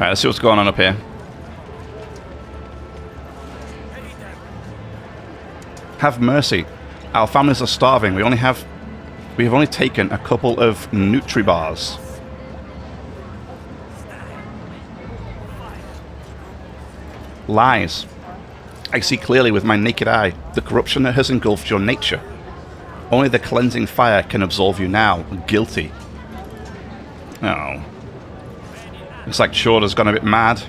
Alright, let's see what's going on up here. Have mercy. Our families are starving. We have only taken a couple of Nutri-bars. Lies. I see clearly with my naked eye the corruption that has engulfed your nature. Only the cleansing fire can absolve you now. Guilty. Oh. Looks like Chorda's gone a bit mad.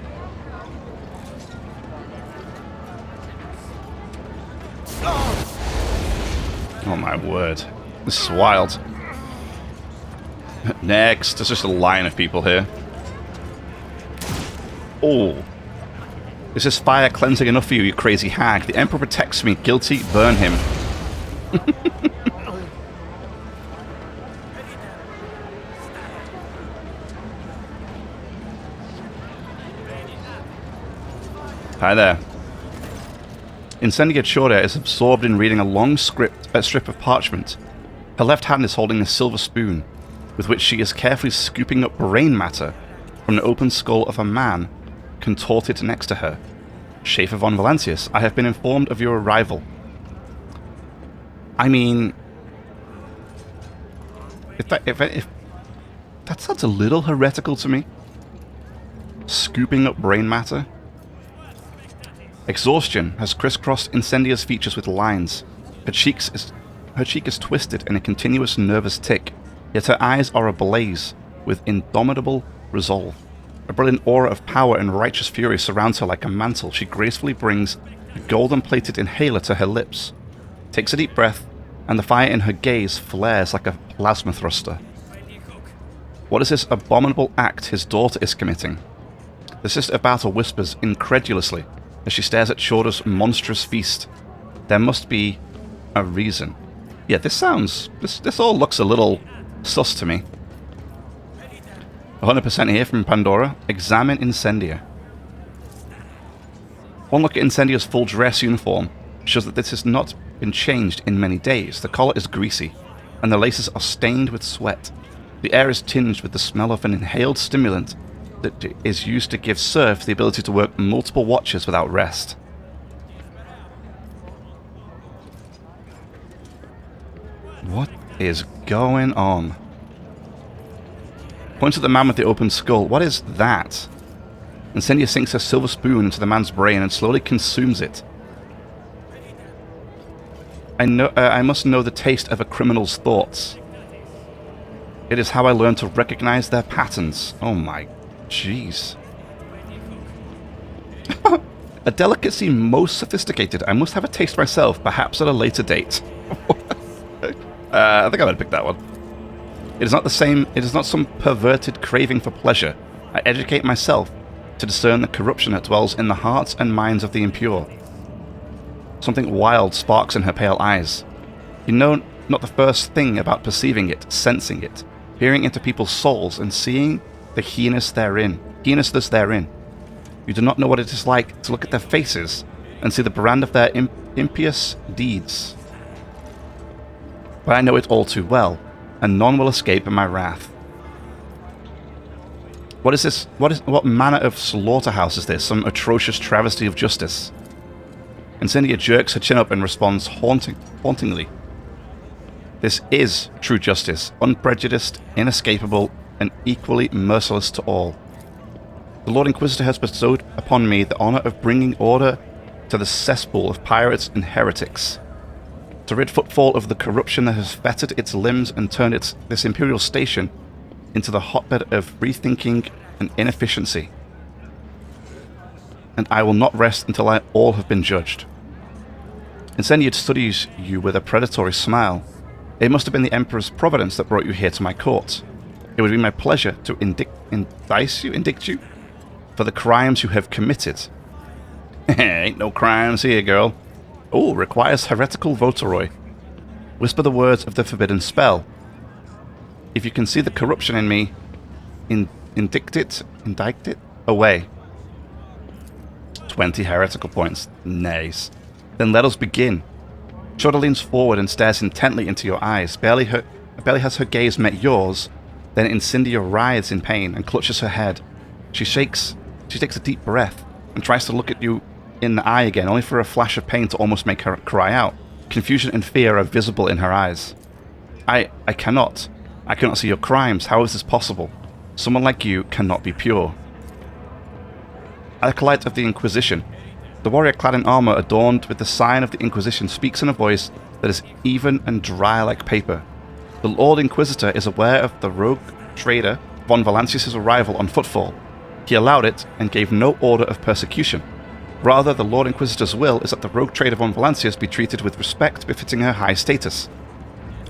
Oh my word. This is wild. Next. There's just a line of people here. Oh. Is this fire cleansing enough for you, you crazy hag? The Emperor protects me. Guilty, burn him. Hi there. Incendia Chorda is absorbed in reading a long strip of parchment. Her left hand is holding a silver spoon, with which she is carefully scooping up brain matter from the open skull of a man contorted next to her. Schaefer von Valancius, I have been informed of your arrival. I mean, if that sounds a little heretical to me. Scooping up brain matter. Exhaustion has crisscrossed Incendia's features with lines. Her cheek is twisted in a continuous nervous tick, yet her eyes are ablaze with indomitable resolve. A brilliant aura of power and righteous fury surrounds her like a mantle. She gracefully brings a golden-plated inhaler to her lips, takes a deep breath, and the fire in her gaze flares like a plasma thruster. What is this abominable act his daughter is committing? The Sister of Battle whispers incredulously as she stares at Chorda's monstrous feast. There must be a reason. Yeah, this all looks a little sus to me. 100% here from Pandora. Examine Incendia. One look at Incendia's full dress uniform shows that this has not been changed in many days. The collar is greasy, and the laces are stained with sweat. The air is tinged with the smell of an inhaled stimulant that is used to give Serf the ability to work multiple watches without rest. What is going on? Points at the man with the open skull. What is that? Incendia sinks her silver spoon into the man's brain and slowly consumes it. I must know the taste of a criminal's thoughts. It is how I learn to recognize their patterns. Oh my jeez. A delicacy most sophisticated. I must have a taste myself, perhaps at a later date. I think I would pick that one. It is not the same. It is not some perverted craving for pleasure. I educate myself to discern the corruption that dwells in the hearts and minds of the impure. Something wild sparks in her pale eyes. You know not the first thing about perceiving it, sensing it, peering into people's souls and seeing the heinousness therein. You do not know what it is like to look at their faces and see the brand of their impious deeds. But I know it all too well, and none will escape in my wrath. What is this? What manner of slaughterhouse is this? Some atrocious travesty of justice? Incendia jerks her chin up and responds hauntingly. This is true justice, unprejudiced, inescapable, and equally merciless to all. The Lord Inquisitor has bestowed upon me the honor of bringing order to the cesspool of pirates and heretics, to rid Footfall of the corruption that has fettered its limbs and turned this imperial station into the hotbed of free-thinking and inefficiency. And I will not rest until all have been judged. Incendia studies you with a predatory smile. It must have been the Emperor's providence that brought you here to my court. It would be my pleasure to indict you for the crimes you have committed. Ain't no crimes here, girl. Oh, requires heretical votaroi. Whisper the words of the forbidden spell. If you can see the corruption in me, indict it away. 20 heretical points. Nice. Then let us begin. Chorda leans forward and stares intently into your eyes. Barely has her gaze met yours, then Incendia writhes in pain and clutches her head. She shakes She takes a deep breath and tries to look at you in the eye again, only for a flash of pain to almost make her cry out. Confusion and fear are visible in her eyes. I cannot. I cannot see your crimes. How is this possible? Someone like you cannot be pure. Acolyte of the Inquisition. The warrior clad in armor adorned with the sign of the Inquisition speaks in a voice that is even and dry like paper. The Lord Inquisitor is aware of the rogue trader von Valancius' arrival on footfall. He allowed it and gave no order of persecution. Rather, the Lord Inquisitor's will is that the rogue trader von Valancius be treated with respect befitting her high status.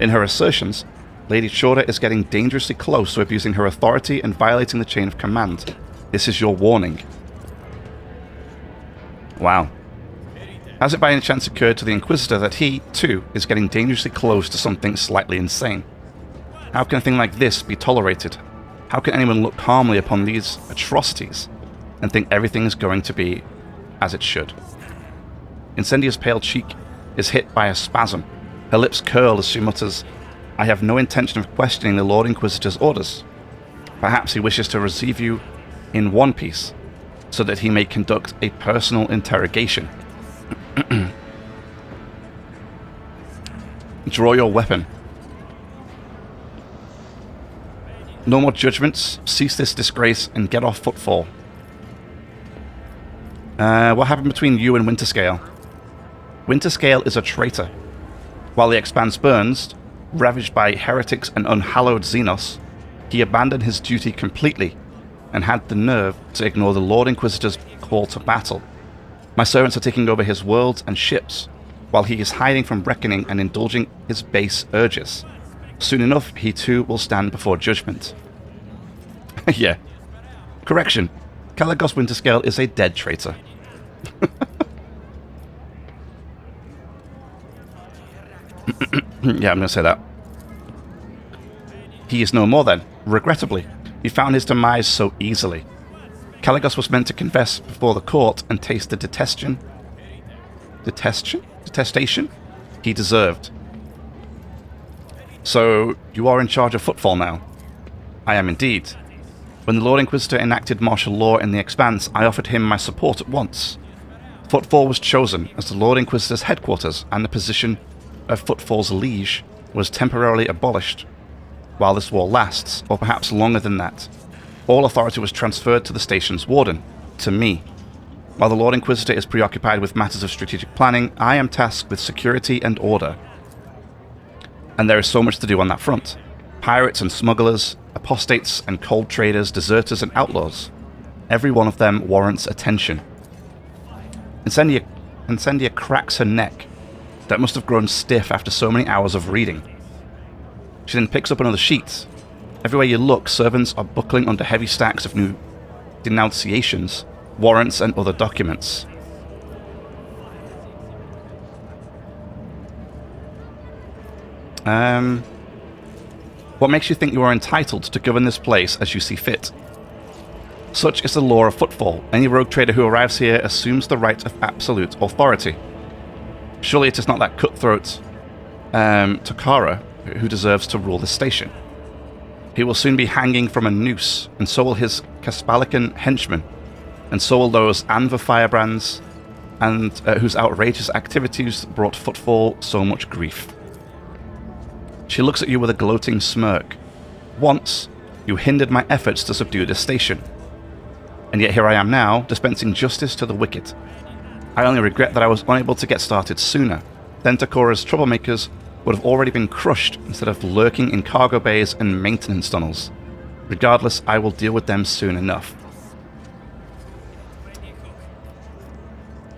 In her assertions, Lady Shorter is getting dangerously close to abusing her authority and violating the chain of command. This is your warning. Wow. Has it by any chance occurred to the Inquisitor that he, too, is getting dangerously close to something slightly insane? How can a thing like this be tolerated? How can anyone look calmly upon these atrocities and think everything is going to be as it should? Incendia's pale cheek is hit by a spasm. Her lips curl as she mutters, "I have no intention of questioning the Lord Inquisitor's orders. Perhaps he wishes to receive you in one piece, so that he may conduct a personal interrogation. Draw your weapon. No more judgments. Cease this disgrace and get off footfall." What happened between you and Winterscale? Winterscale is a traitor. While the Expanse burns, ravaged by heretics and unhallowed Xenos, he abandoned his duty completely and had the nerve to ignore the Lord Inquisitor's call to battle. My servants are taking over his worlds and ships, while he is hiding from reckoning and indulging his base urges. Soon enough, he too will stand before judgment. Yeah. Correction. Caligos Winterscale is a dead traitor. Yeah, I'm going to say that. He is no more then, regrettably. He found his demise so easily. Caligos was meant to confess before the court and taste the detestation he deserved. So, you are in charge of footfall now? I am indeed. When the Lord Inquisitor enacted martial law in the Expanse, I offered him my support at once. Footfall was chosen as the Lord Inquisitor's headquarters, and the position of Footfall's liege was temporarily abolished. While this war lasts, or perhaps longer than that, all authority was transferred to the station's warden, to me. While the Lord Inquisitor is preoccupied with matters of strategic planning, I am tasked with security and order. And there is so much to do on that front. Pirates and smugglers, apostates and cold traders, deserters and outlaws. Every one of them warrants attention. Incendia cracks her neck, that must have grown stiff after so many hours of reading. She then picks up another sheet. Everywhere you look, servants are buckling under heavy stacks of new denunciations, warrants and other documents. What makes you think you are entitled to govern this place as you see fit? Such is the law of Footfall. Any rogue trader who arrives here assumes the right of absolute authority. Surely it is not that cutthroat Takara who deserves to rule the station. He will soon be hanging from a noose, and so will his Kaspalican henchmen, and so will those Anva firebrands, and whose outrageous activities brought Footfall so much grief. She looks at you with a gloating smirk. Once, you hindered my efforts to subdue this station. And yet here I am now, dispensing justice to the wicked. I only regret that I was unable to get started sooner. Then Takora's troublemakers would have already been crushed instead of lurking in cargo bays and maintenance tunnels. Regardless, I will deal with them soon enough.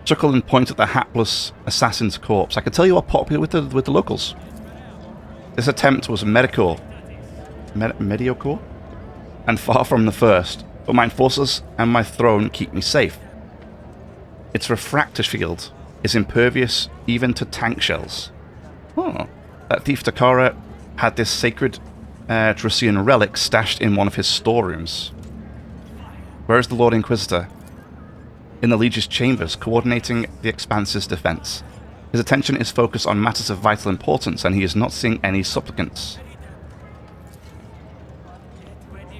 Chuckle and point at the hapless assassin's corpse. I can tell you are popular with the locals. This attempt was mediocre, and far from the first, but my enforcers and my throne keep me safe. Its refractor field is impervious even to tank shells. Oh, that thief Takara had this sacred Trucian relic stashed in one of his storerooms. Where is the Lord Inquisitor? In the Liege's chambers, coordinating the Expanse's defense. His attention is focused on matters of vital importance, and he is not seeing any supplicants.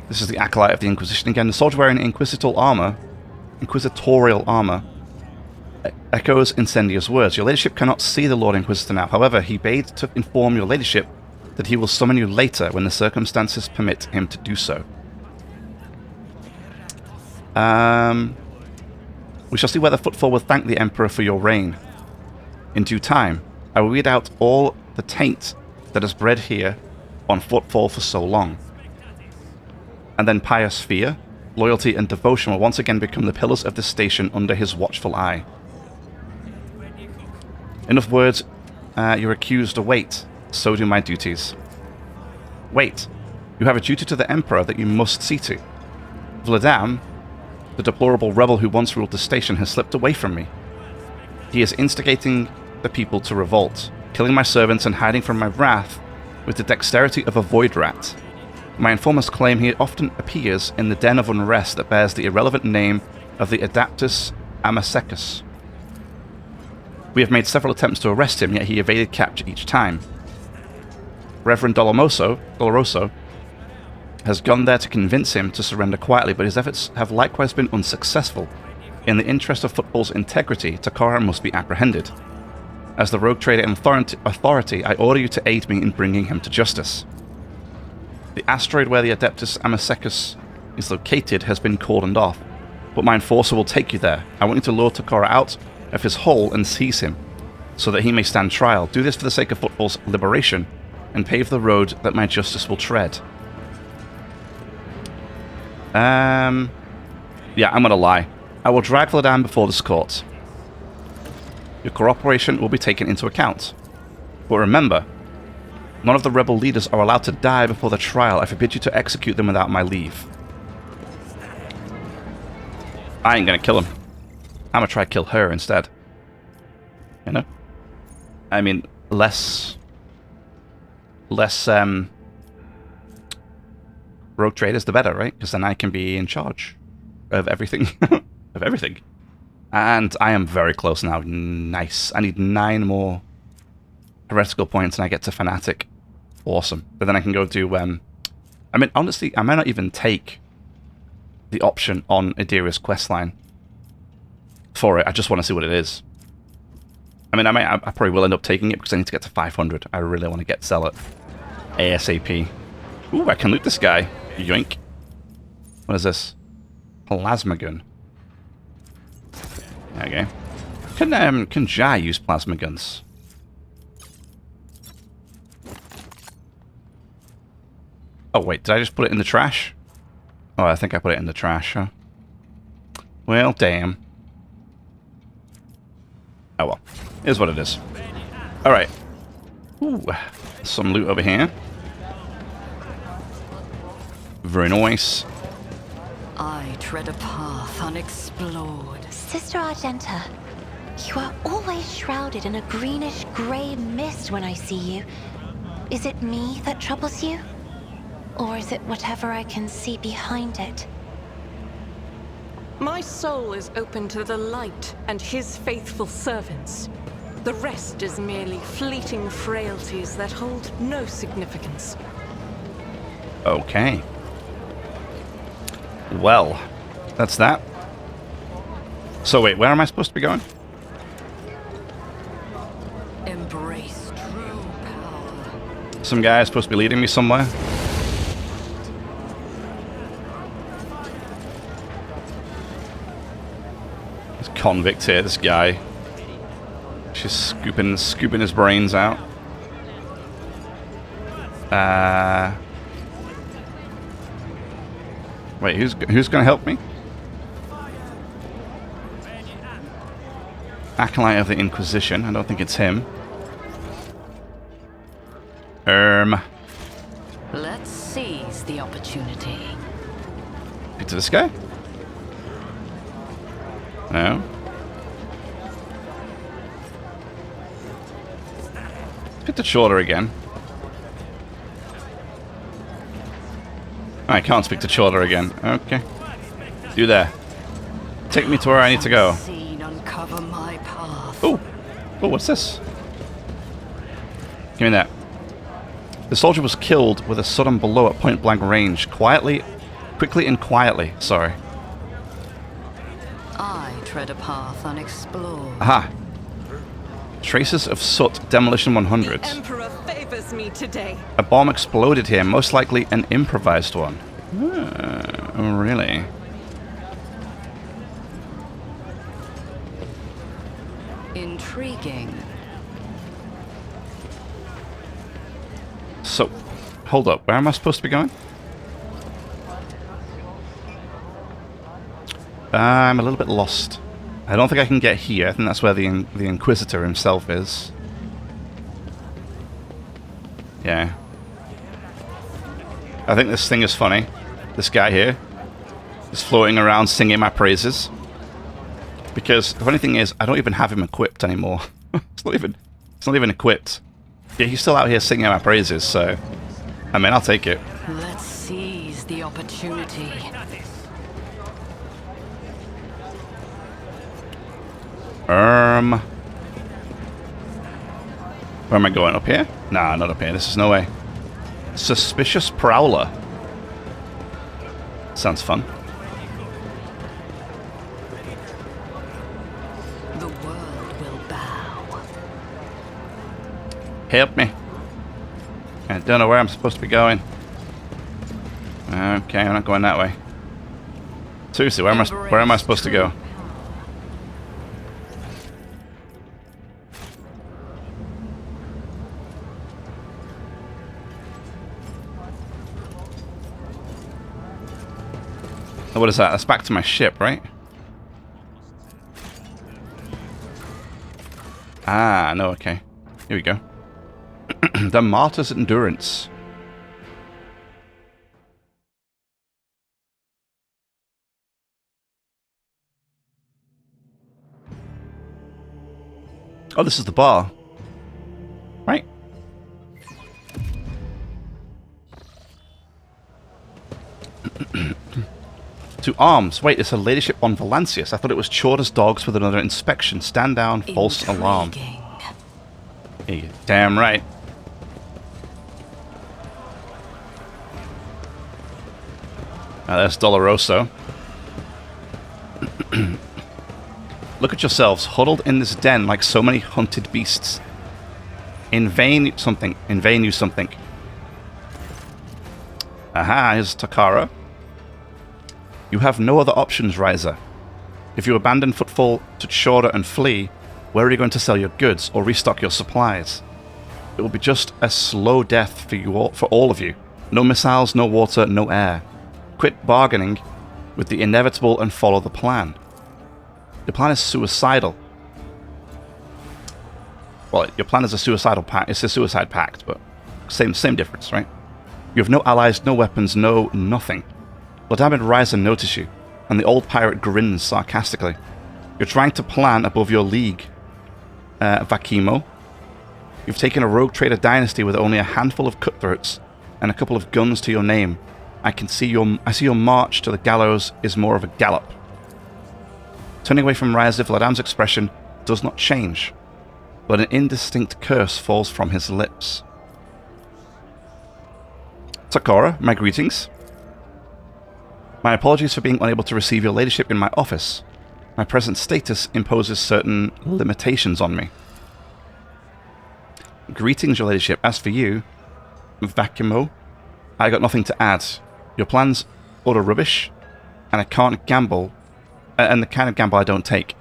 This is the Acolyte of the Inquisition again. The soldier wearing inquisitorial armor inquisitorial armor echoes Incendia's words. Your ladyship cannot see the Lord Inquisitor now. However, he bade to inform your ladyship that he will summon you later when the circumstances permit him to do so. We shall see whether Footfall will thank the Emperor for your reign. In due time, I will weed out all the taint that has bred here on Footfall for so long. And then pious fear, loyalty, and devotion will once again become the pillars of this station under his watchful eye. Enough words, your accused await. So do my duties. Wait, you have a duty to the Emperor that you must see to. Vladam, the deplorable rebel who once ruled the station, has slipped away from me. He is instigating the people to revolt, killing my servants and hiding from my wrath with the dexterity of a void rat. My informers claim he often appears in the den of unrest that bears the irrelevant name of the Adaptus Amasecus. We have made several attempts to arrest him, yet he evaded capture each time. Reverend Doloroso has gone there to convince him to surrender quietly, but his efforts have likewise been unsuccessful. In the interest of Footfall's integrity, Takara must be apprehended. As the rogue trader and authority, I order you to aid me in bringing him to justice. The asteroid where the Adeptus Amasecus is located has been cordoned off, but my enforcer will take you there. I want you to lure Takara out of his hole and seize him, so that he may stand trial. Do this for the sake of Footfall's liberation, and pave the road that my justice will tread. Yeah, I'm gonna lie. I will drag Vladam before this court. Your cooperation will be taken into account. But remember, none of the rebel leaders are allowed to die before the trial. I forbid you to execute them without my leave. I ain't gonna kill him. I'm gonna try to kill her instead. You know? I mean, less rogue traders, the better, right? Because then I can be in charge of everything. Of everything. And I am very close now. Nice. I need 9 more heretical points and I get to fanatic. Awesome. But then I can go do... I mean, honestly, I might not even take the option on Adiria's questline for it. I just want to see what it is. I mean, I probably will end up taking it because I need to get to 500. I really want to sell it ASAP. Ooh, I can loot this guy. Yoink. What is this? Plasma gun. Okay. Can Jai use plasma guns? Oh wait, did I just put it in the trash? Oh, I think I put it in the trash, huh? Well, damn. Oh well. Here's what it is. Alright. Ooh, some loot over here. Very nice. I tread a path unexplored. Sister Argenta, you are always shrouded in a greenish-gray mist when I see you. Is it me that troubles you? Or is it whatever I can see behind it? My soul is open to the light and his faithful servants. The rest is merely fleeting frailties that hold no significance. Okay. Well, that's that. So wait, where am I supposed to be going? Embrace true power. Some guy is supposed to be leading me somewhere. This convict here, this guy. She's scooping his brains out. Wait, who's gonna help me? Acolyte of the Inquisition. I don't think it's him. Let's seize the opportunity. Speak to this guy? No. Speak to Chorter again. I can't speak to Chorter again. Okay. You there. Take me to where I need to go. Uncover my path. Oh. Oh, what's this? Give me that. The soldier was killed with a sudden blow at point blank range. Quickly and quietly. Sorry. tread a path unexplored. Aha. Traces of soot, demolition 100. The Emperor favors me today. A bomb exploded here, most likely an improvised one. Oh, really? Intriguing. So, hold up. Where am I supposed to be going? I'm a little bit lost. I don't think I can get here. I think that's where the Inquisitor himself is. Yeah. I think this thing is funny. This guy here is floating around singing my praises. Because the funny thing is, I don't even have him equipped anymore. It's not even equipped. Yeah, he's still out here singing my praises, so I mean, I'll take it. Let's seize the opportunity. Where am I going? Up here? Nah, not up here. This is no way. Suspicious Prowler. Sounds fun. The world will bow. Help me. I don't know where I'm supposed to be going. Okay, I'm not going that way. Seriously, where am I supposed to go? Oh, what is that? That's back to my ship, right? Ah, no, okay. Here we go. The Martyr's Endurance. Oh, this is the bar. Right. To arms. Wait, it's a ladyship on Valancius. I thought it was Chorda's dogs with another inspection. Stand down, false alarm. Yeah, you're damn right. Now there's Doloroso. Look at yourselves, huddled in this den like so many hunted beasts. In vain something. In vain you something. Aha, here's Takara. You have no other options, Riser. If you abandon Footfall to Chorda and flee, where are you going to sell your goods or restock your supplies? It will be just a slow death for all of you. No missiles, no water, no air. Quit bargaining with the inevitable and follow the plan. Your plan is suicidal. Well, your plan is a suicidal pact. It's a suicide pact, but same difference, right? You have no allies, no weapons, no nothing. Vladam and Riser notice you, and the old pirate grins sarcastically. You're trying to plan above your league, Vakimo. You've taken a rogue trader dynasty with only a handful of cutthroats and a couple of guns to your name. I see your march to the gallows is more of a gallop. Turning away from Riser, Vladam's expression does not change, but an indistinct curse falls from his lips. Takara, my greetings. My apologies for being unable to receive your ladyship in my office. My present status imposes certain limitations on me. Greetings, your ladyship. As for you, Vakimo, I got nothing to add. Your plans utter rubbish, and I can't gamble, and the kind of gamble I don't take.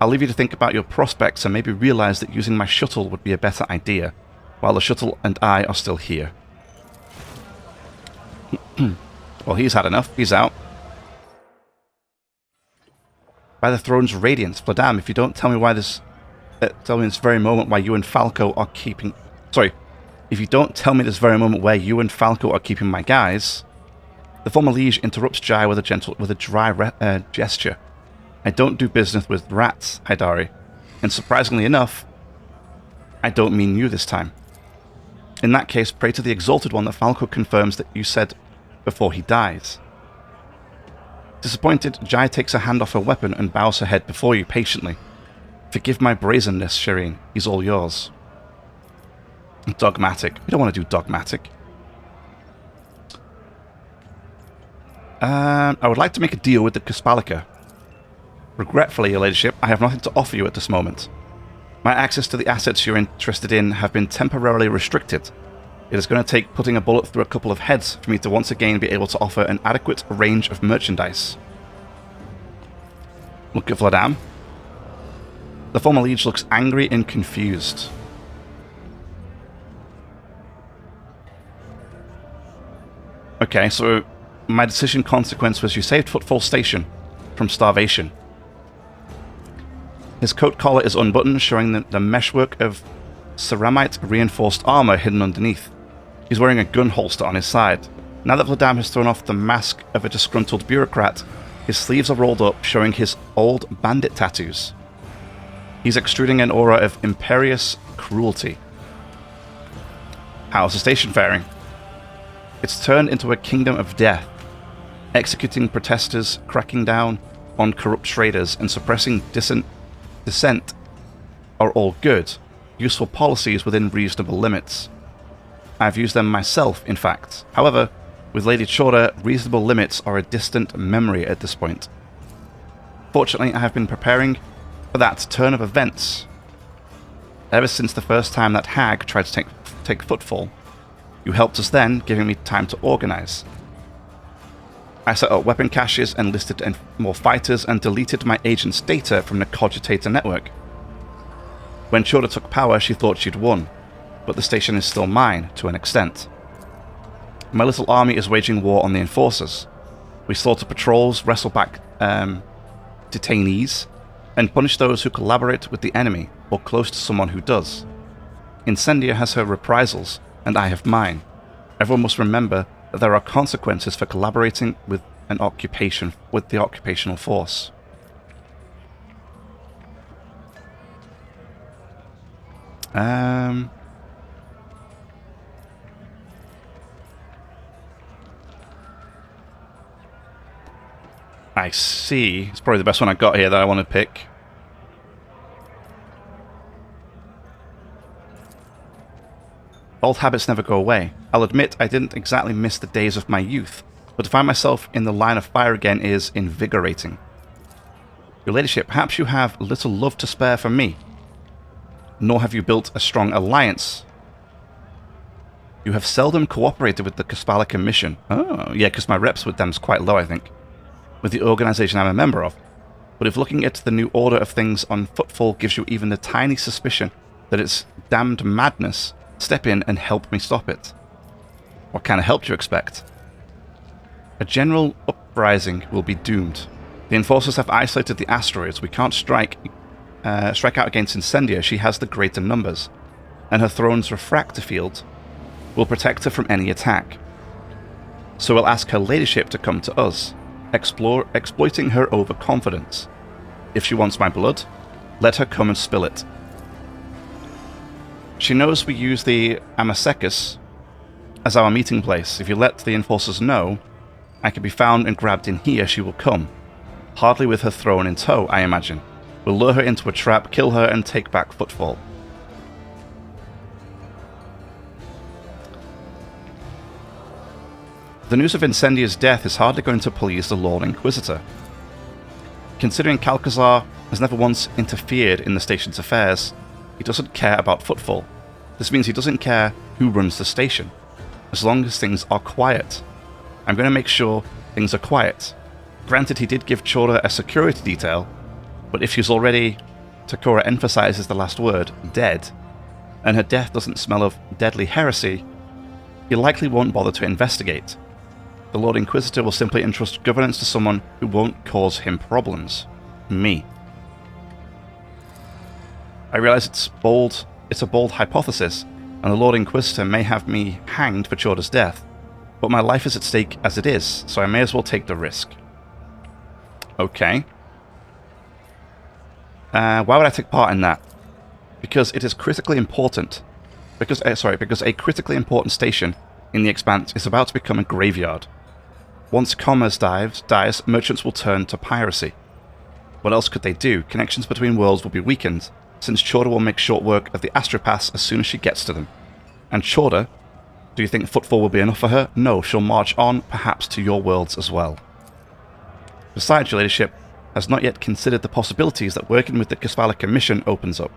I'll leave you to think about your prospects and maybe realize that using my shuttle would be a better idea, while the shuttle and I are still here. Well, he's had enough. He's out. By the throne's radiance, Vladam, if you don't tell me why this... tell me this very moment why you and Falco are keeping... Sorry. If you don't tell me this very moment where you and Falco are keeping my guys... The former liege interrupts Jai with a dry gesture. I don't do business with rats, Haidari. And surprisingly enough, I don't mean you this time. In that case, pray to the Exalted One that Falco confirms that you said before he dies. Disappointed, Jai takes her hand off her weapon and bows her head before you patiently. Forgive my brazenness, Shireen. He's all yours. Dogmatic. We don't want to do dogmatic. I would like to make a deal with the Cuspalica. Regretfully, your ladyship, I have nothing to offer you at this moment. My access to the assets you're interested in have been temporarily restricted. It is going to take putting a bullet through a couple of heads for me to once again be able to offer an adequate range of merchandise. Look at Vladam. The former liege looks angry and confused. Okay, so my decision consequence was you saved Footfall Station from starvation. His coat collar is unbuttoned, showing the meshwork of ceramite reinforced armor hidden underneath. He's wearing a gun holster on his side. Now that Vladam has thrown off the mask of a disgruntled bureaucrat, his sleeves are rolled up, showing his old bandit tattoos. He's extruding an aura of imperious cruelty. How's the station faring? It's turned into a kingdom of death, executing protesters, cracking down on corrupt traders, and suppressing dissent are all good, useful policies within reasonable limits. I've used them myself, in fact. However, with Lady Chora, reasonable limits are a distant memory at this point. Fortunately, I have been preparing for that turn of events ever since the first time that hag tried to take footfall. You helped us then, giving me time to organize. I set up weapon caches, enlisted more fighters, and deleted my agent's data from the Cogitator network. When Chora took power, she thought she'd won, but the station is still mine, to an extent. My little army is waging war on the enforcers. We slaughter patrols, wrestle back detainees, and punish those who collaborate with the enemy, or close to someone who does. Incendia has her reprisals, and I have mine. Everyone must remember that there are consequences for collaborating with the occupational force. I see. It's probably the best one I got here that I want to pick. Old habits never go away. I'll admit I didn't exactly miss the days of my youth, but to find myself in the line of fire again is invigorating. Your ladyship, perhaps you have little love to spare for me. Nor have you built a strong alliance. You have seldom cooperated with the Kaspalica mission. Oh, yeah, because my reps with them's quite low, I think. With the organization I'm a member of. But if looking at the new order of things on Footfall gives you even the tiny suspicion that it's damned madness, step in and help me stop it. What kind of help do you expect? A general uprising will be doomed. The enforcers have isolated the asteroids. We can't strike out against Incendia. She has the greater numbers, and her throne's refractor field will protect her from any attack. So we'll ask her ladyship to come to us, exploiting her overconfidence. If she wants my blood, let her come and spill it. She knows we use the Amasekas as our meeting place. If you let the enforcers know I can be found and grabbed in here, she will come. Hardly with her throne in tow, I imagine. We'll lure her into a trap, kill her, and take back Footfall. The news of Incendia's death is hardly going to please the Lord Inquisitor. Considering Calcazar has never once interfered in the station's affairs, he doesn't care about Footfall. This means he doesn't care who runs the station, as long as things are quiet. I'm going to make sure things are quiet. Granted, he did give Chora a security detail, but if she's already, Takora emphasizes the last word, dead, and her death doesn't smell of deadly heresy, he likely won't bother to investigate. The Lord Inquisitor will simply entrust governance to someone who won't cause him problems. Me. I realize it's a bold hypothesis, and the Lord Inquisitor may have me hanged for Chora's death, but my life is at stake as it is, so I may as well take the risk. Okay. Why would I take part in that? Because it is critically important. Because a critically important station in the Expanse is about to become a graveyard. Once commerce dies, merchants will turn to piracy. What else could they do? Connections between worlds will be weakened, since Chora will make short work of the astropaths as soon as she gets to them. And Chora, do you think Footfall will be enough for her? No, she'll march on, perhaps to your worlds as well. Besides, your ladyship, has not yet considered the possibilities that working with the Kisvalika mission opens up.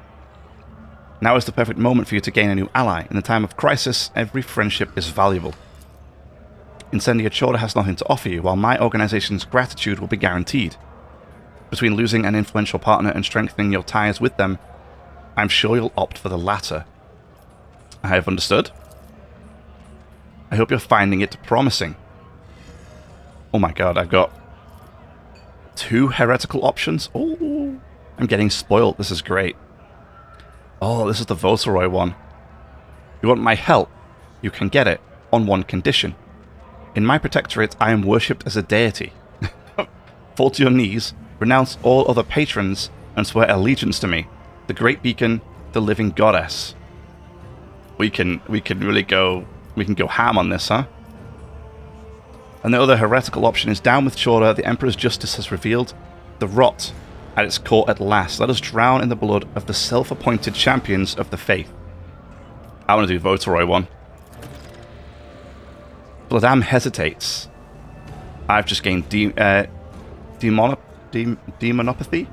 Now is the perfect moment for you to gain a new ally. In a time of crisis, every friendship is valuable. Incendia Chora has nothing to offer you, while my organization's gratitude will be guaranteed. Between losing an influential partner and strengthening your ties with them, I'm sure you'll opt for the latter. I have understood. I hope you're finding it promising. Oh my god, I've got 2 heretical options. Oh, I'm getting spoiled. This is great. Oh, this is the Votoroi one. You want my help? You can get it, on one condition. In my protectorate, I am worshipped as a deity. Fall to your knees, renounce all other patrons, and swear allegiance to me, the Great Beacon, the living goddess. We can really go ham on this, huh? And the other heretical option is down with Chora. The Emperor's justice has revealed the rot at its core at last. Let us drown in the blood of the self-appointed champions of the faith. I want to do Votoroi one. Vladam hesitates. I've just gained demonopathy.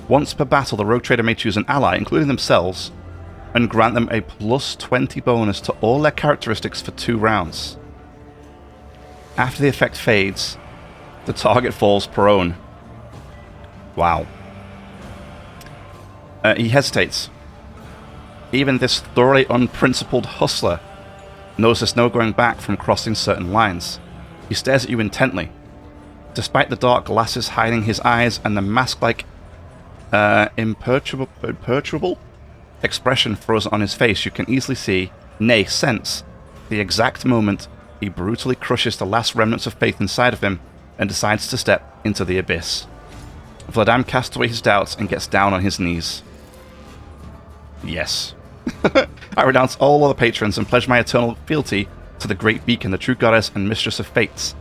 Once per battle, the rogue trader may choose an ally, including themselves, and grant them a plus 20 bonus to all their characteristics for 2 rounds. After the effect fades, the target falls prone. Wow. He hesitates. Even this thoroughly unprincipled hustler knows there's no going back from crossing certain lines. He stares at you intently. Despite the dark glasses hiding his eyes and the mask-like imperturbable expression frozen on his face, you can easily see, nay sense, the exact moment he brutally crushes the last remnants of faith inside of him and decides to step into the abyss. Vladam casts away his doubts and gets down on his knees. Yes. I renounce all other patrons and pledge my eternal fealty to the Great Beacon, the true goddess and mistress of fates.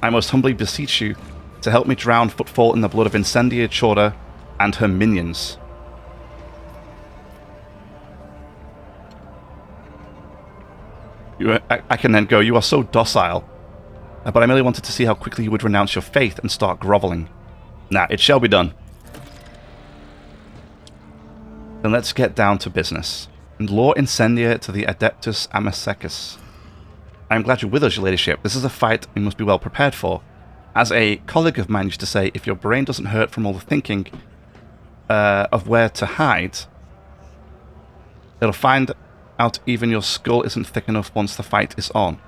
I most humbly beseech you to help me drown Footfall in the blood of Incendia Chora and her minions. I can then go, you are so docile, but I merely wanted to see how quickly you would renounce your faith and start groveling. Nah, it shall be done. Then let's get down to business, and lure Incendia to the Adeptus Amasecus. I am glad you're with us, your ladyship. This is a fight we must be well prepared for. As a colleague of mine used to say, if your brain doesn't hurt from all the thinking of where to hide, it'll find out even your skull isn't thick enough once the fight is on.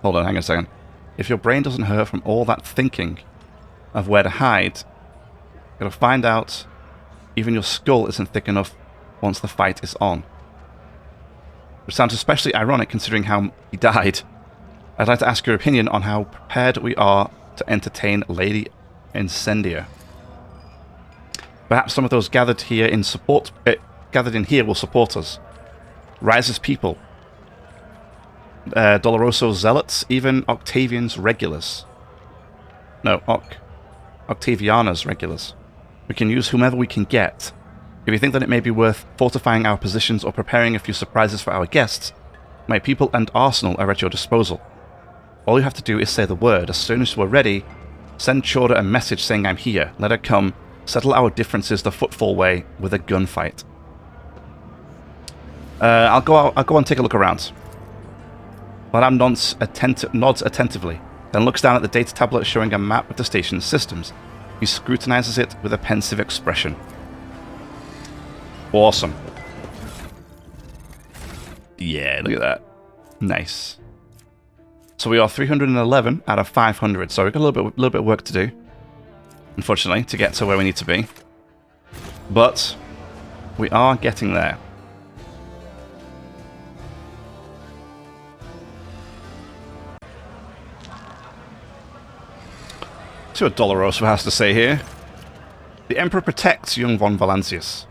Hold on, hang on a second. If your brain doesn't hurt from all that thinking of where to hide, it'll find out even your skull isn't thick enough once the fight is on. Which sounds especially ironic considering how he died. I'd like to ask your opinion on how prepared we are to entertain Lady Incendia. Perhaps some of those gathered in here will support us. Rise's people, Doloroso's zealots, even Octavian's regulars. No, Octaviana's regulars. We can use whomever we can get. If you think that it may be worth fortifying our positions or preparing a few surprises for our guests, my people and arsenal are at your disposal. All you have to do is say the word. As soon as we're ready, send Chora a message saying I'm here. Let her come, settle our differences the Footfall way with a gunfight. I'll go and take a look around. Vladam nods attentively, then looks down at the data tablet showing a map of the station's systems. He scrutinizes it with a pensive expression. Awesome. Yeah, look at that. Nice. So we are 311 out of 500, so we've got a little bit of work to do, unfortunately, to get to where we need to be. But we are getting there. See what Doloroso has to say here. The Emperor protects young von Valancius.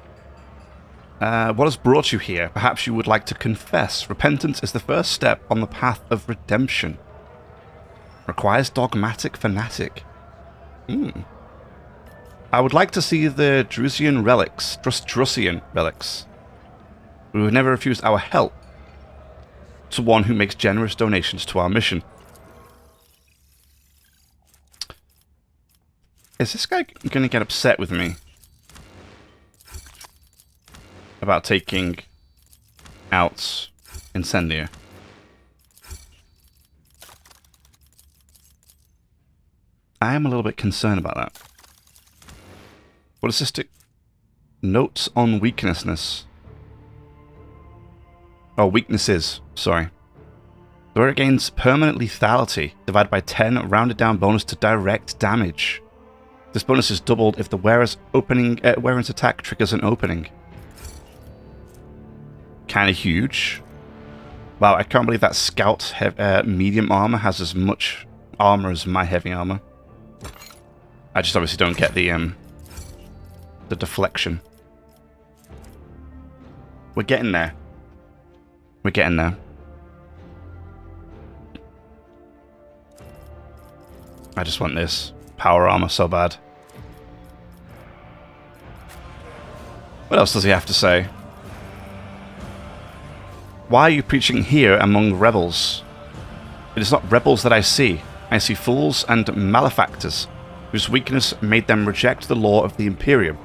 What has brought you here? Perhaps you would like to confess. Repentance is the first step on the path of redemption. Requires dogmatic fanatic. I would like to see the Drusian relics. Drusian relics. We would never refuse our help to one who makes generous donations to our mission. Is this guy going to get upset with me about taking out Incendia? I am a little bit concerned about that. What does this do? Notes on weaknessness. Oh, weaknesses. Sorry. The wearer gains permanent lethality, divided by 10, rounded down bonus to direct damage. This bonus is doubled if the wearer's attack triggers an opening. Kind of huge. Wow, I can't believe that scout medium armor has as much armor as my heavy armor. I just obviously don't get the deflection. We're getting there. We're getting there. I just want this power armor so bad. What else does he have to say? Why are you preaching here among rebels? It is not rebels that I see. I see fools and malefactors, whose weakness made them reject the law of the Imperium,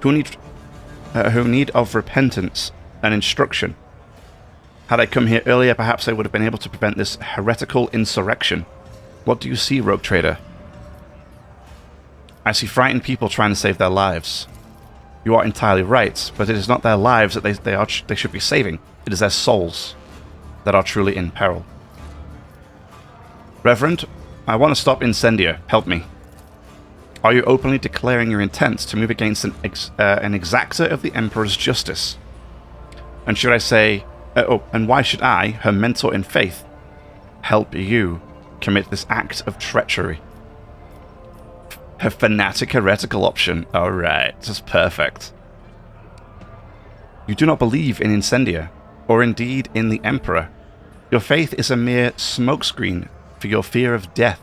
who need of repentance and instruction. Had I come here earlier, perhaps I would have been able to prevent this heretical insurrection. What do you see, rogue trader? I see frightened people trying to save their lives. You are entirely right, but it is not their lives that they should be saving. It is their souls that are truly in peril. Reverend, I want to stop Incendia. Help me. Are you openly declaring your intent to move against an exactor of the Emperor's justice? And should I say... and why should I, her mentor in faith, help you commit this act of treachery? Her fanatic heretical option. Alright, that's perfect. You do not believe in Incendia, or indeed in the Emperor. Your faith is a mere smokescreen for your fear of death.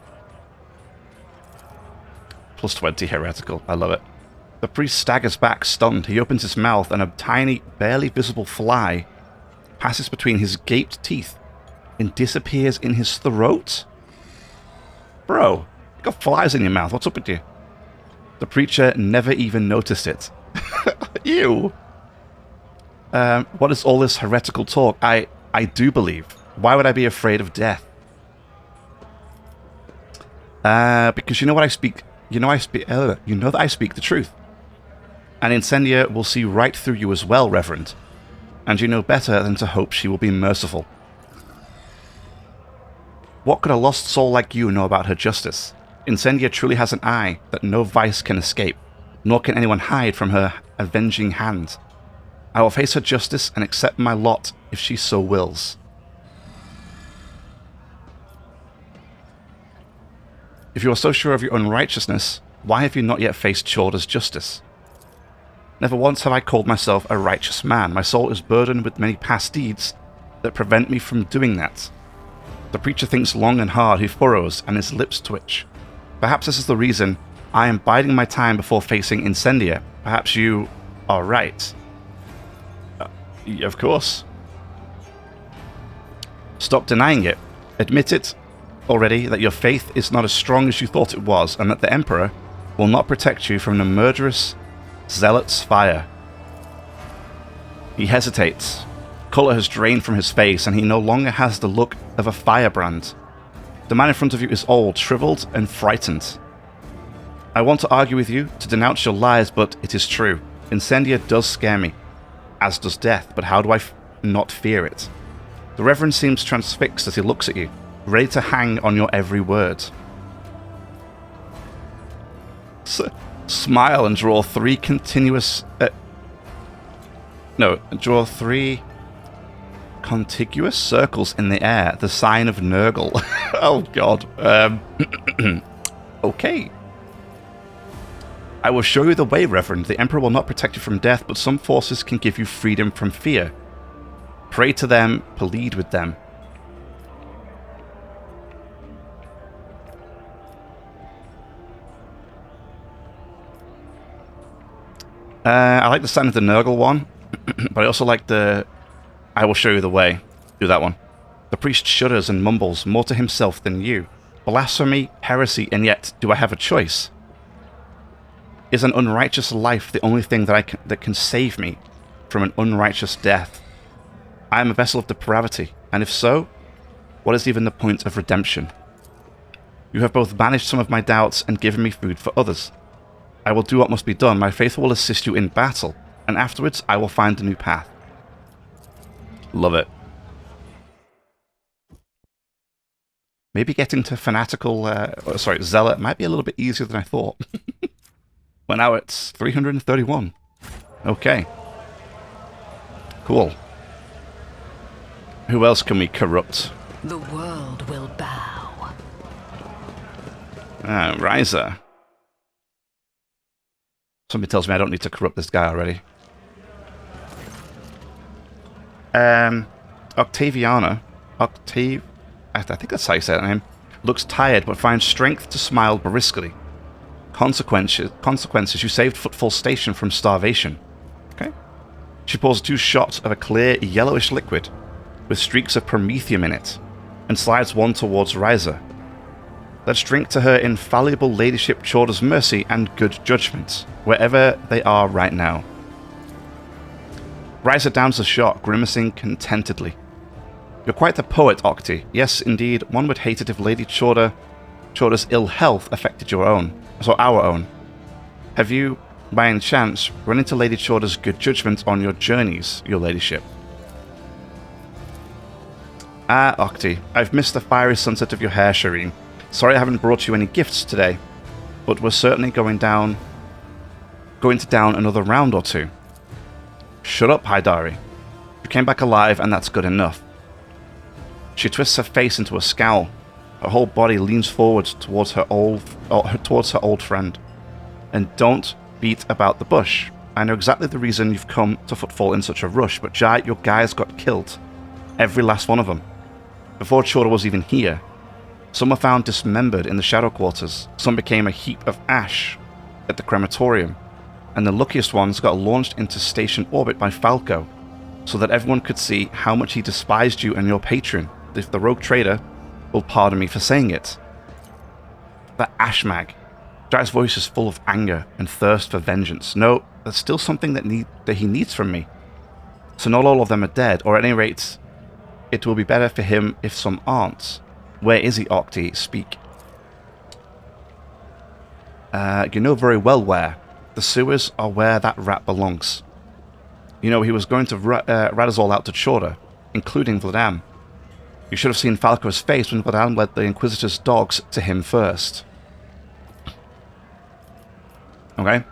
Plus 20 heretical. I love it. The priest staggers back, stunned. He opens his mouth, and a tiny, barely visible fly passes between his gaped teeth and disappears in his throat. Bro, you got flies in your mouth. What's up with you? The preacher never even noticed it. Ew. What is all this heretical talk? I do believe. Why would I be afraid of death? Because you know what I speak. You know that I speak the truth. And Incendia will see right through you as well, Reverend. And you know better than to hope she will be merciful. What could a lost soul like you know about her justice? Incendia truly has an eye that no vice can escape, nor can anyone hide from her avenging hand. I will face her justice and accept my lot if she so wills. If you are so sure of your unrighteousness, why have you not yet faced Chorda's justice? Never once have I called myself a righteous man. My soul is burdened with many past deeds that prevent me from doing that. The preacher thinks long and hard, he furrows, and his lips twitch. Perhaps this is the reason I am biding my time before facing Incendia. Perhaps you are right. Of course. Stop denying it. Admit it already that your faith is not as strong as you thought it was, and that the Emperor will not protect you from the murderous zealot's fire. He hesitates. Color has drained from his face, and he no longer has the look of a firebrand. The man in front of you is old, shriveled, and frightened. I want to argue with you, to denounce your lies, but it is true. Incendia does scare me, as does death, but how do I not fear it? The Reverend seems transfixed as he looks at you, ready to hang on your every word. Smile and draw 3 continuous... draw 3 contiguous circles in the air, the sign of Nurgle. Oh god. Okay. I will show you the way, Reverend. The Emperor will not protect you from death, but some forces can give you freedom from fear. Pray to them, plead with them. I like the sign of the Nurgle one, but I also like the I will show you the way. Do that one. The priest shudders and mumbles, more to himself than you. Blasphemy, heresy, and yet, do I have a choice? Is an unrighteous life the only thing that can save me from an unrighteous death? I am a vessel of depravity, and if so, what is even the point of redemption? You have both banished some of my doubts and given me food for others. I will do what must be done. My faith will assist you in battle, and afterwards I will find a new path. Love it. Maybe getting to fanatical, zealot might be a little bit easier than I thought. Well, now it's 331. Okay. Cool. Who else can we corrupt? The world will bow. Ryza. Somebody tells me I don't need to corrupt this guy already. Octaviana. I think that's how you say that name. Looks tired but finds strength to smile briskly. Consequences. You saved Footfall Station from starvation. Okay. She pours 2 shots of a clear yellowish liquid with streaks of promethium in it and slides one towards Ryza. Let's drink to her infallible ladyship Chorda's mercy and good judgment, wherever they are right now. Ryza downs the shot, grimacing contentedly. You're quite the poet, Octi. Yes, indeed, one would hate it if Lady Chorda's ill health affected your own. So our own. Have you, by any chance, run into Lady Chorda's good judgment on your journeys, your ladyship? Ah, Octi, I've missed the fiery sunset of your hair, Shireen. Sorry I haven't brought you any gifts today, but we're certainly going to down another round or two. Shut up, Haidari. You came back alive, and that's good enough. She twists her face into a scowl. Her whole body leans forward towards her old friend. And don't beat about the bush. I know exactly the reason you've come to Footfall in such a rush, but Jai, your guys got killed. Every last one of them. Before Chorda was even here. Some were found dismembered in the Shadow Quarters. Some became a heap of ash at the crematorium. And the luckiest ones got launched into station orbit by Falco, so that everyone could see how much he despised you and your patron, if the rogue trader will pardon me for saying it. That Ashmag. Jai's voice is full of anger and thirst for vengeance. No, there's still something that he needs from me. So not all of them are dead, or at any rate, it will be better for him if some aren't. Where is he, Octi? Speak. You know very well where. The sewers are where that rat belongs. You know, he was going to rat us all out to Chorda, including Vladam. You should have seen Falco's face when Vladam led the Inquisitor's dogs to him first. Okay.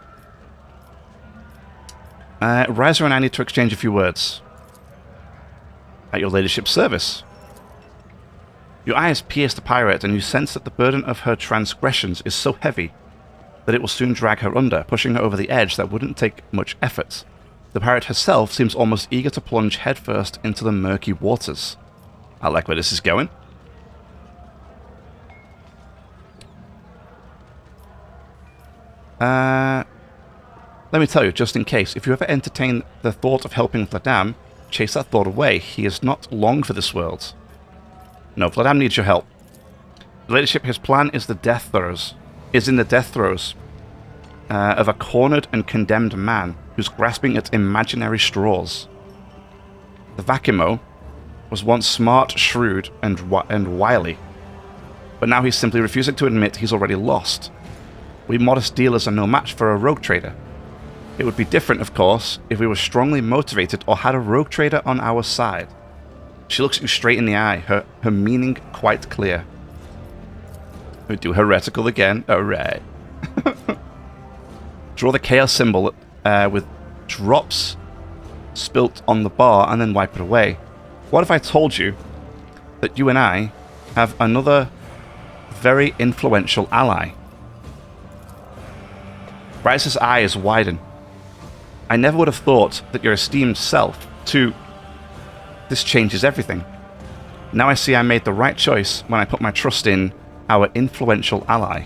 Ryza and I need to exchange a few words. At your ladyship's service. Your eyes pierce the pirate, and you sense that the burden of her transgressions is so heavy that it will soon drag her under, pushing her over the edge that wouldn't take much effort. The pirate herself seems almost eager to plunge headfirst into the murky waters. I like where this is going. Let me tell you, just in case, if you ever entertain the thought of helping Vladam, chase that thought away. He is not long for this world. No, Vladam needs your help. The ladyship, his plan is in the death throes of a cornered and condemned man who's grasping at imaginary straws. The Vakimo was once smart, shrewd, and wily, but now he's simply refusing to admit he's already lost. We modest dealers are no match for a rogue trader. It would be different, of course, if we were strongly motivated or had a rogue trader on our side. She looks at you straight in the eye, her meaning quite clear. We do heretical again. Alright. Draw the chaos symbol with drops spilt on the bar and then wipe it away. What if I told you that you and I have another very influential ally? Ryza's eyes widen. I never would have thought that your esteemed self, too. This changes everything. Now I see I made the right choice when I put my trust in our influential ally.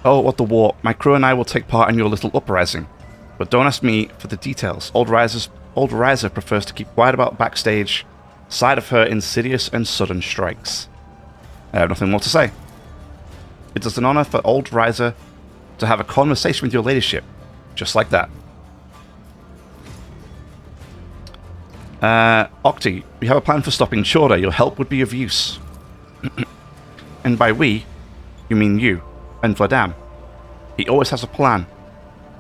Oh, what the war. My crew and I will take part in your little uprising. But don't ask me for the details. Old Ryza prefers to keep quiet about backstage side of her insidious and sudden strikes. I have nothing more to say. It is an honor for old Riser to have a conversation with your ladyship. Just like that. Octi, we have a plan for stopping Chorda. Your help would be of use. And by we, you mean you and Vladam. He always has a plan,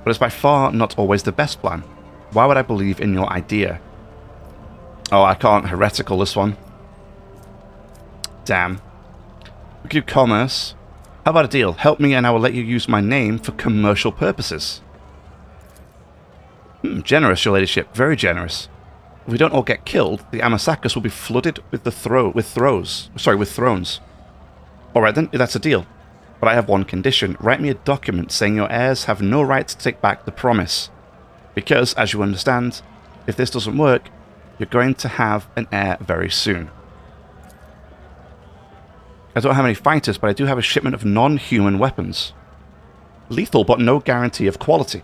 but it's by far not always the best plan. Why would I believe in your idea? Oh, I can't heretical this one. Damn. We could do commerce. How about a deal? Help me and I will let you use my name for commercial purposes. Generous, your ladyship. Very generous. If we don't all get killed, the Amasakas will be flooded with thrones. Alright then, that's a deal. But I have one condition. Write me a document saying your heirs have no right to take back the promise. Because, as you understand, if this doesn't work, you're going to have an heir very soon. I don't have any fighters, but I do have a shipment of non-human weapons. Lethal, but no guarantee of quality.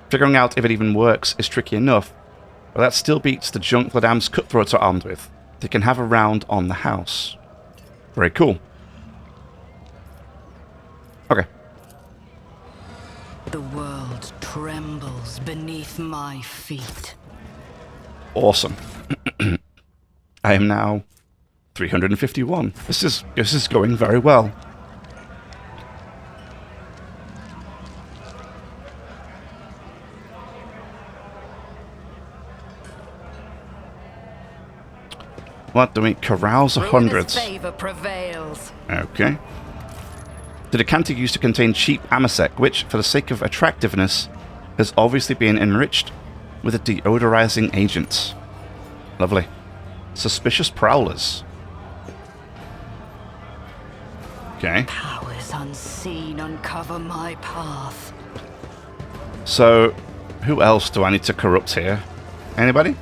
Figuring out if it even works is tricky enough, but that still beats the junk Vladam's cutthroats are armed with. They can have a round on the house. Very cool. Okay. The world trembles beneath my feet. Awesome. I am now 351. This is going very well. What do we carouse hundreds? Favor prevails. Okay. The decanter used to contain cheap amasec, which, for the sake of attractiveness, has obviously been enriched with a deodorizing agent. Lovely. Suspicious prowlers. Okay. Powers unseen uncover my path. So, who else do I need to corrupt here? Anybody?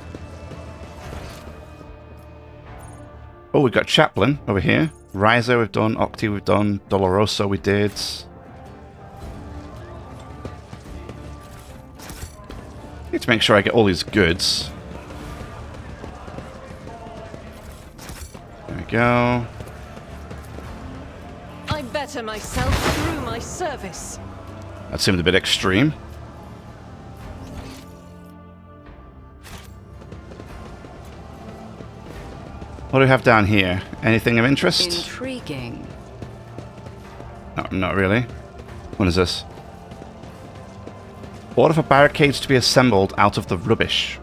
Oh, we've got Chaplain over here. Riser we've done. Octi we've done. Doloroso we did. Need to make sure I get all these goods. There we go. I better myself through my service. That seemed a bit extreme. What do we have down here? Anything of interest? Intriguing. No, not really. What is this? Order for barricades to be assembled out of the rubbish.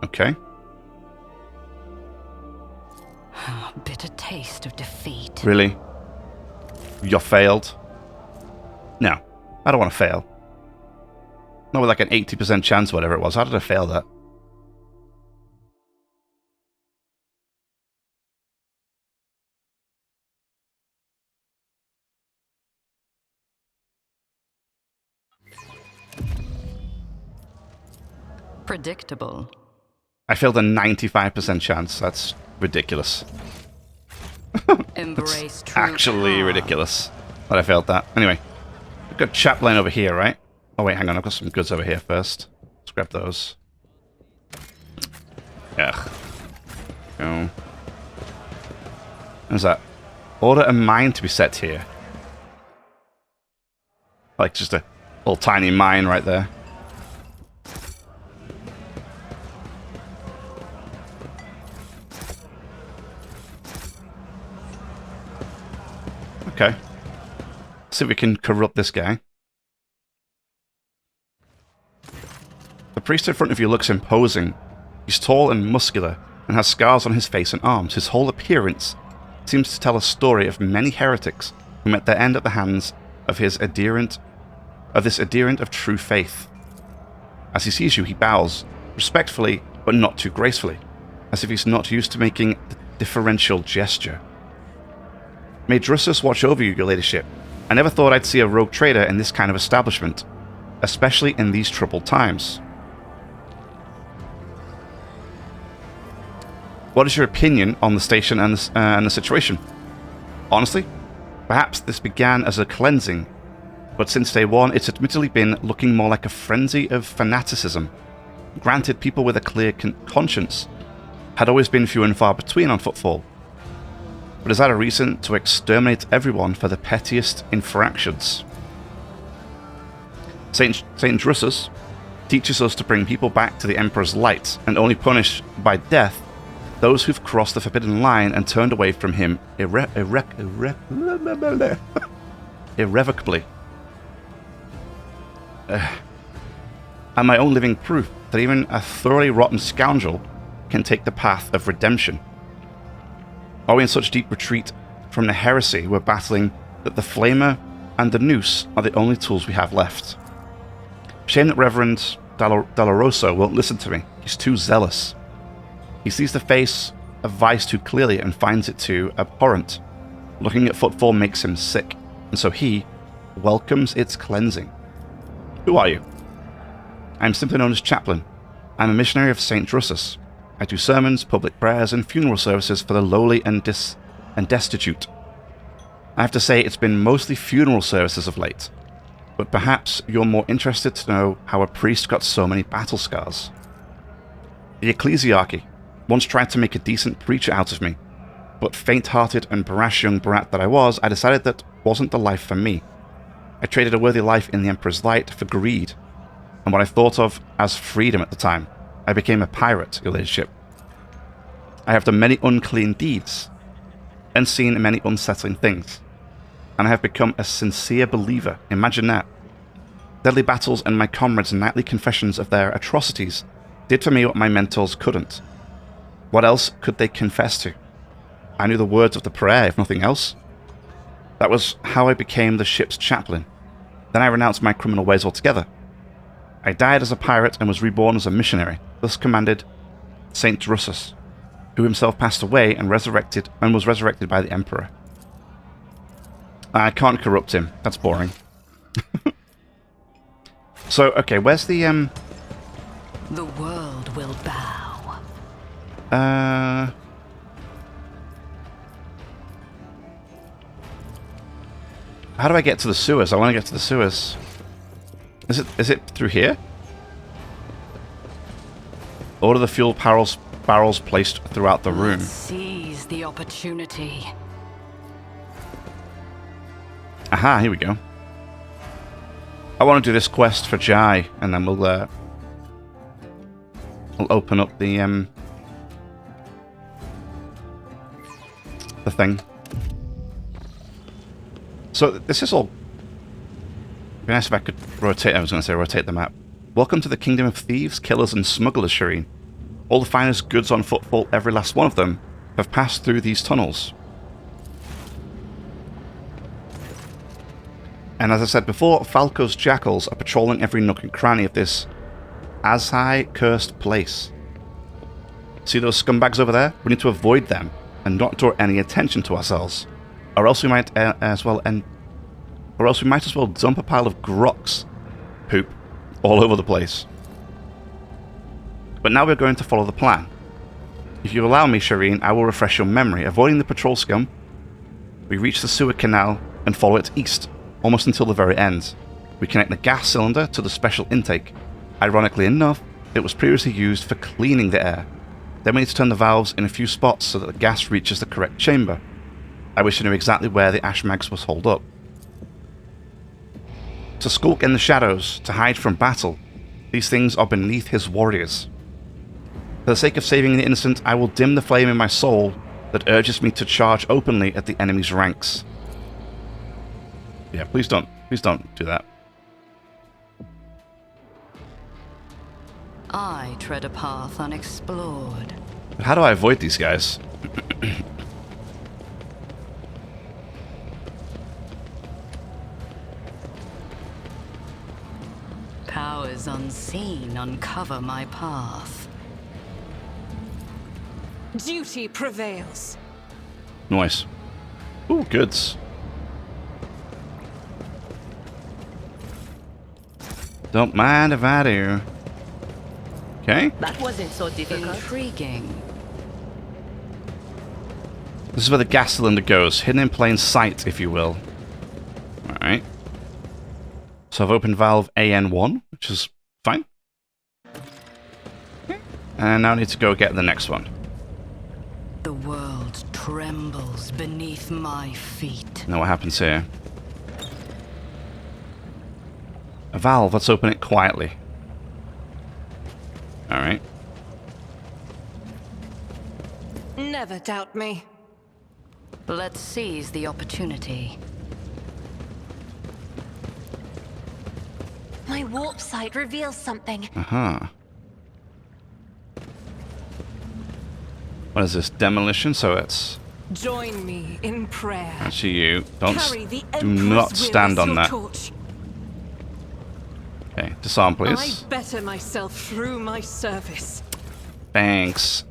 Okay. Bitter taste of defeat. Really? You failed? No. I don't want to fail. Not with like an 80% chance, whatever it was. How did I fail that? Predictable. I failed a 95% chance. That's ridiculous. Embrace true Actually power. ridiculous that I failed that. Anyway, we've got Chaplain over here, right? Oh wait, hang on. I've got some goods over here first. Let's grab those. Ugh. Go. What's that? Order a mine to be set here. Like just a little tiny mine right there. Okay. See if we can corrupt this guy. The priest in front of you looks imposing. He's tall and muscular, and has scars on his face and arms. His whole appearance seems to tell a story of many heretics who met their end at the hands of this adherent of true faith. As he sees you, he bows, respectfully, but not too gracefully, as if he's not used to making the differential gesture. May Drusus watch over you, your ladyship. I never thought I'd see a rogue trader in this kind of establishment, especially in these troubled times. What is your opinion on the station and the situation? Honestly, perhaps this began as a cleansing, but since day one, it's admittedly been looking more like a frenzy of fanaticism. Granted, people with a clear conscience had always been few and far between on Footfall, but is that a reason to exterminate everyone for the pettiest infractions? Saint Drusus teaches us to bring people back to the Emperor's light and only punish by death those who've crossed the forbidden line and turned away from him irrevocably. And my own living proof that even a thoroughly rotten scoundrel can take the path of redemption. Are we in such deep retreat from the heresy we're battling that the flamer and the noose are the only tools we have left? Shame that Reverend Doloroso won't listen to me. He's too zealous. He sees the face of vice too clearly and finds it too abhorrent. Looking at footfall makes him sick, and so he welcomes its cleansing. Who are you? I'm simply known as Chaplain. I'm a missionary of St. Drusus. I do sermons, public prayers, and funeral services for the lowly and destitute. I have to say it's been mostly funeral services of late, but perhaps you're more interested to know how a priest got so many battle scars. The ecclesiarchy once tried to make a decent preacher out of me, but faint-hearted and brash young brat that I was, I decided that wasn't the life for me. I traded a worthy life in the Emperor's light for greed, and what I thought of as freedom at the time. I became a pirate, your ladyship. I have done many unclean deeds, and seen many unsettling things, and I have become a sincere believer. Imagine that. Deadly battles and my comrades' nightly confessions of their atrocities did for me what my mentors couldn't. What else could they confess to? I knew the words of the prayer, if nothing else. That was how I became the ship's chaplain. Then I renounced my criminal ways altogether. I died as a pirate and was reborn as a missionary, thus commanded St. Drusus, who himself passed away and was resurrected by the Emperor. I can't corrupt him. That's boring. So, okay, where's the The world will bow. How do I get to the sewers? I want to get to the sewers. Is it through here? Order the fuel barrels placed throughout the room. Seize the opportunity. Aha, here we go. I want to do this quest for Jai, and then we'll open up the thing. So this is all. It'd be nice if I could rotate. I was going to say rotate the map. Welcome to the kingdom of thieves, killers, and smugglers, Shireen. All the finest goods on footfall, every last one of them, have passed through these tunnels. And as I said before, Falco's jackals are patrolling every nook and cranny of this Azai-cursed place. See those scumbags over there? We need to avoid them and not draw any attention to ourselves, or else we might as well dump a pile of Grox poop all over the place. But now we're going to follow the plan. If you allow me, Shireen, I will refresh your memory. Avoiding the patrol scum, we reach the sewer canal and follow it east, almost until the very end. We connect the gas cylinder to the special intake. Ironically enough, it was previously used for cleaning the air. Then we need to turn the valves in a few spots so that the gas reaches the correct chamber. I wish I knew exactly where the Ashmags was holed up. To skulk in the shadows, to hide from battle, these things are beneath his warriors. For the sake of saving the innocent, I will dim the flame in my soul that urges me to charge openly at the enemy's ranks. Yeah, please don't do that. I tread a path unexplored. But how do I avoid these guys? Powers unseen uncover my path. Duty prevails. Nice. Ooh, goods. Don't mind if I do. Okay. That wasn't so difficult. Intriguing. This is where the gas cylinder goes, hidden in plain sight, if you will. Alright. So I've opened valve AN1, which is fine. And now I need to go get the next one. The world trembles beneath my feet. Now what happens here? A valve. Let's open it quietly. Alright. Never doubt me. Let's seize the opportunity. My warp sight reveals something. Uh-huh. What is this? Demolition? So it's... Join me in prayer. Actually, you don't... Carry the Do Emperor's not will stand as on your that. torch. Okay, disarm, please. I better myself through my service. Thanks.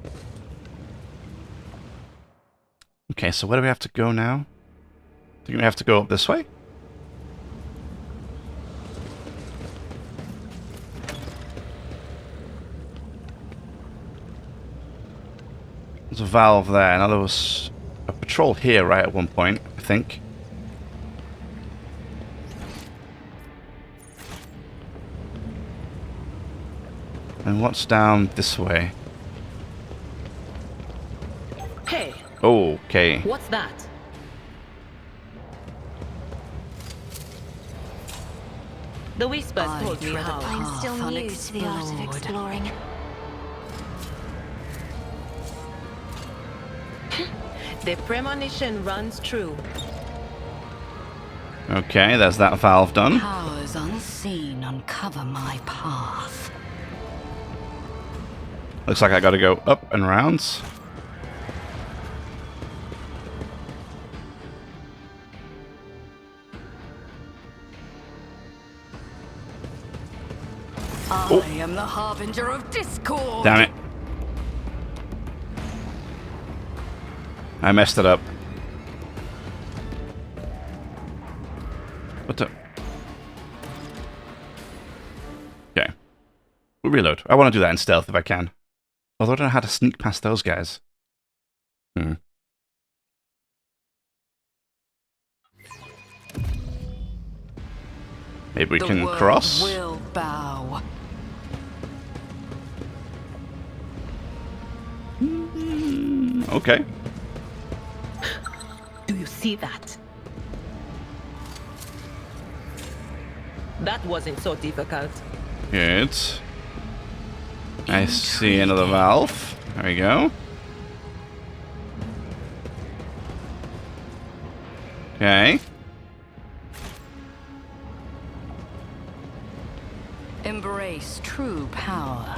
Okay, so where do we have to go now? Do we have to go up this way? There's a valve there. Now there was a patrol here, right, at one point, I think. And what's down this way? Hey, Okay. what's that? The whispers told me how. I'm still Path new to the art of unexplored. exploring. The premonition runs true. Okay, there's that valve done. Powers unseen uncover my path. Looks like I gotta go up and round. I am the harbinger of discord. Damn it. I messed it up. What the? Okay. We'll reload. I want to do that in stealth if I can. Although I don't know how to sneak past those guys. Maybe we The can world cross? will bow. Okay. Do you see that? That wasn't so difficult. Good. I see another valve. There we go. Okay. Embrace true power.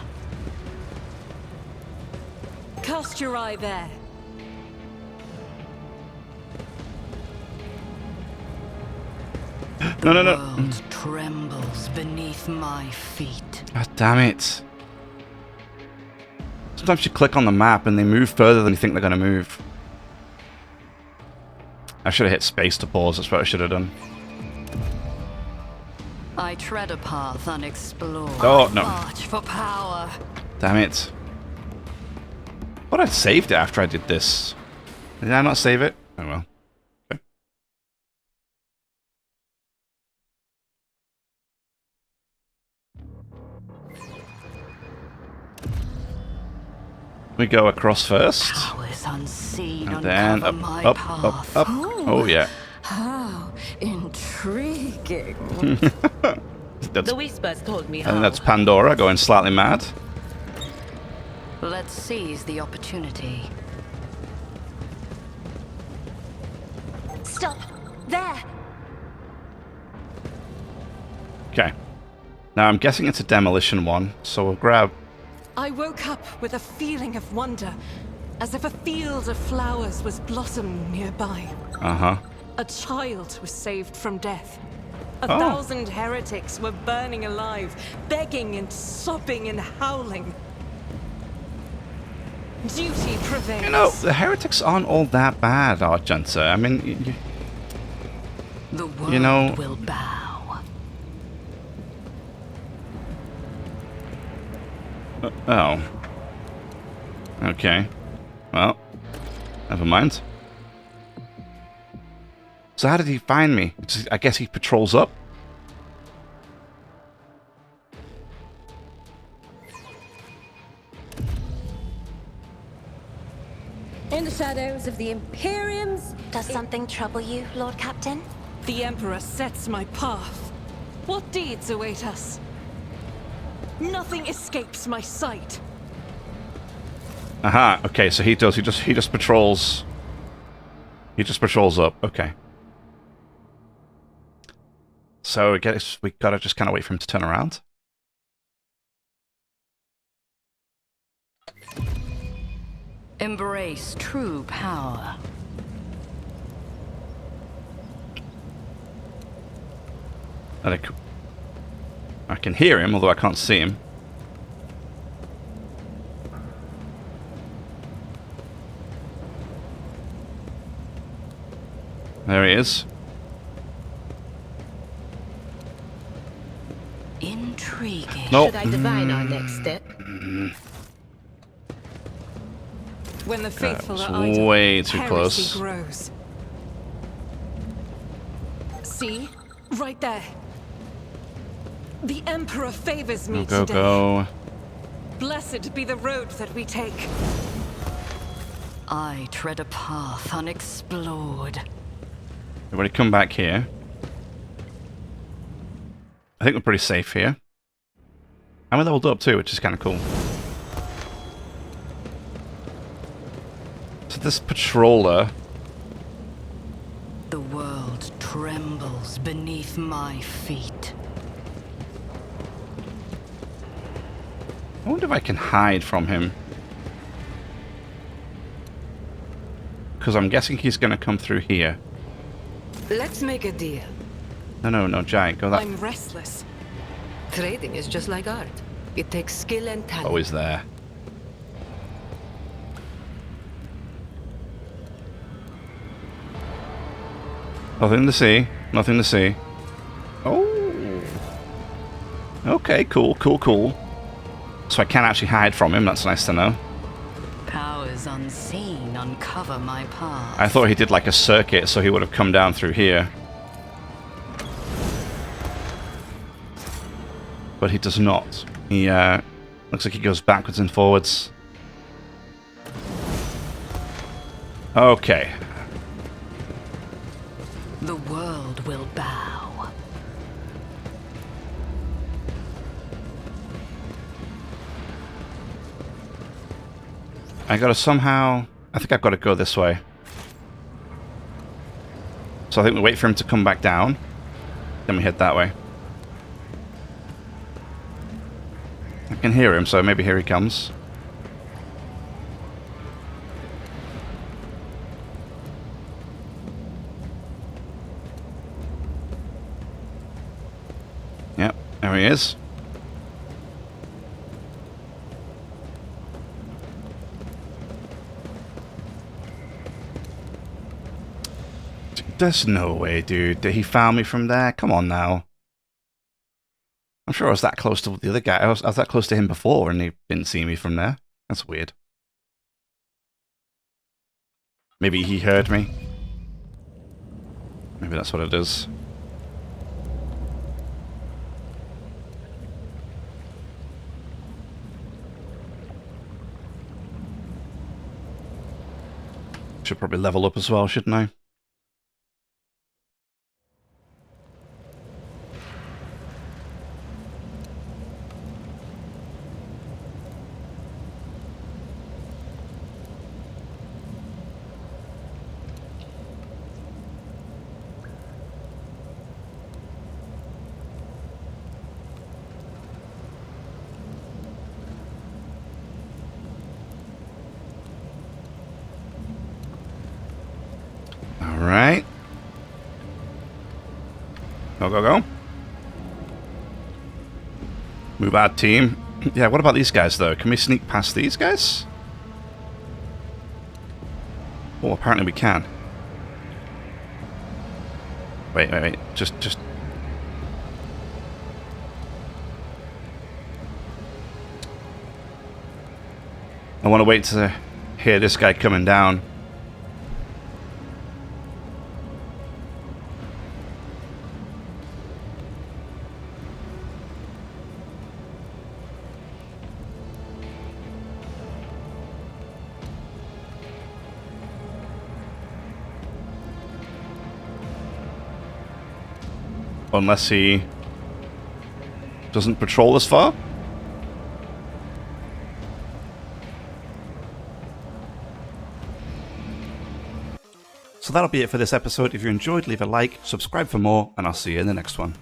Cast your eye there. No, no, The no. world trembles beneath my feet. God damn it. Sometimes you click on the map and they move further than you think they're going to move. I should have hit space to pause. That's what I should have done. I tread a path unexplored. Oh, no. March for power. Damn it. But I saved it after I did this. Did I not save it? Oh well. Okay. We go across first. Powers unseen And then uncover up, my up, path. up, up. Oh, yeah. How intriguing. That's, The whispers told me I how. think that's Pandora going slightly mad. Let's seize the opportunity. Stop! There! Okay. Now I'm guessing it's a demolition one, so we'll grab... I woke up with a feeling of wonder, as if a field of flowers was blossoming nearby. Uh-huh. A child was saved from death. A Oh. 1,000 heretics were burning alive, begging and sobbing and howling. Duty prevails. You know, the heretics aren't all that bad, Argenta. I mean, The world know- will bow. oh. Okay. Well, never mind. So how did he find me? I guess he patrols up? In the shadows of the Imperiums... Does something trouble you, Lord Captain? The Emperor sets my path. What deeds await us? Nothing escapes my sight. Aha, okay, so he does. He just patrols. He just patrols up. Okay. So I guess we gotta just kind of wait for him to turn around. Embrace true power. And I can hear him, although I can't see him. There he is. Intriguing. Nope. Should I divine our next step? When the faithful That was are idle, way too heresy close. grows. See? Right there. The Emperor favors me Go, today. go. Blessed be the road that we take. I tread a path unexplored. Everybody come back here. I think we're pretty safe here. And we're leveled up too, which is kind of cool. So this patroller... The world trembles beneath my feet. I wonder if I can hide from him. Because I'm guessing he's going to come through here. Let's make a deal. No, Giant, go that... I'm restless. Trading is just like art. It takes skill and talent. Always there. Nothing to see. Nothing to see. Oh. Okay, cool. So I can actually hide from him. That's nice to know. Powers unseen uncover my path. I thought he did like a circuit, so he would have come down through here. But he does not. He looks like he goes backwards and forwards. Okay. The world will bow. I gotta somehow... I think I've got to go this way. So I think we wait for him to come back down. Then we head that way. I can hear him, so maybe here he comes. Yep, there he is. There's no way, dude. Did he found me from there? Come on now. I'm sure I was that close to the other guy. I was that close to him before and he didn't see me from there. That's weird. Maybe he heard me. Maybe that's what it is. Should probably level up as well, shouldn't I? Alright. Go. Move out, team. Yeah, what about these guys, though? Can we sneak past these guys? Oh, apparently we can. Wait. Just... I want to wait to hear this guy coming down. Unless he doesn't patrol as far. So that'll be it for this episode. If you enjoyed, leave a like, subscribe for more, and I'll see you in the next one.